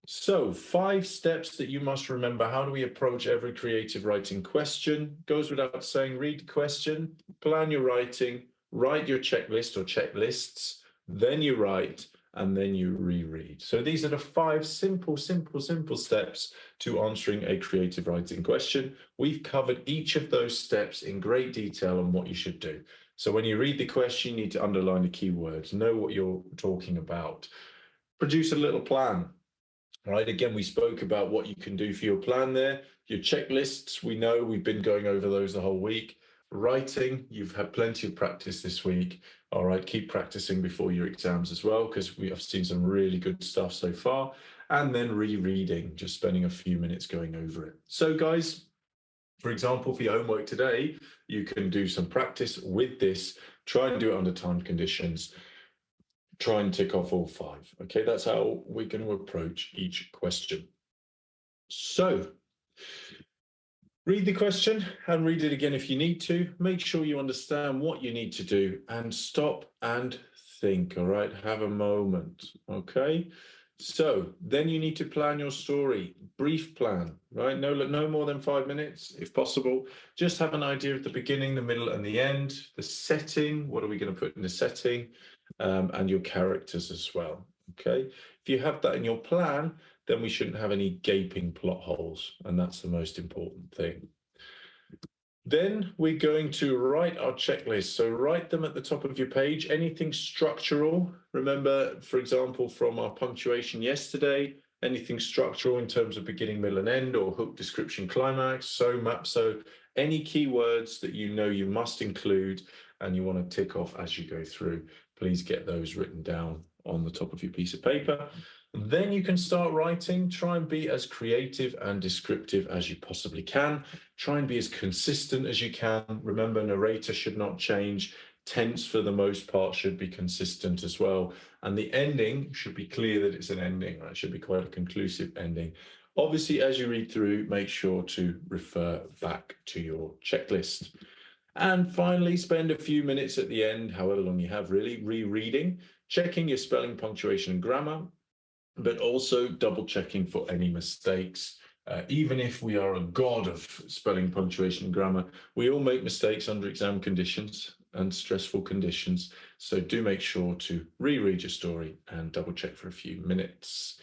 So, 5 steps that you must remember. How do we approach every creative writing question? Goes without saying, read the question, plan your writing, write your checklist or checklists, then you write, and then you reread. So, these are the 5 simple steps to answering a creative writing question. We've covered each of those steps in great detail on what you should do. So, when you read the question, you need to underline the keywords, know what you're talking about, produce a little plan. Right. Again, we spoke about what you can do for your plan there. Your checklists, we know we've been going over those the whole week. Writing, you've had plenty of practice this week. All right, keep practicing before your exams as well, because we have seen some really good stuff so far. And then rereading, just spending a few minutes going over it. So, guys, for example, for your homework today, you can do some practice with this. Try and do it under timed conditions. Try and tick off all 5. Okay, that's how we're going to approach each question. So, read the question and read it again if you need to. Make sure you understand what you need to do and stop and think. All right, have a moment. Okay, so then you need to plan your story. Brief plan, right? No more than 5 minutes if possible. Just have an idea of the beginning, the middle, and the end. The setting. What are we going to put in the setting? And your characters as well. Okay, if you have that in your plan, then we shouldn't have any gaping plot holes, and that's the most important thing. Then we're going to write our checklist. So write them at the top of your page. Anything structural, remember, for example, from our punctuation yesterday, anything structural in terms of beginning, middle, and end, or hook, description, climax, so map. So any keywords that you know you must include and you want to tick off as you go through, please get those written down on the top of your piece of paper. Then you can start writing. Try and be as creative and descriptive as you possibly can. Try and be as consistent as you can. Remember, narrator should not change. Tense, for the most part, should be consistent as well. And the ending should be clear that it's an ending. Right? It should be quite a conclusive ending. Obviously, as you read through, make sure to refer back to your checklist. And finally, spend a few minutes at the end, however long you have really, rereading, checking your spelling, punctuation, and grammar, but also double checking for any mistakes. Even if we are a god of spelling, punctuation, and grammar, we all make mistakes under exam conditions and stressful conditions. So do make sure to reread your story and double check for a few minutes.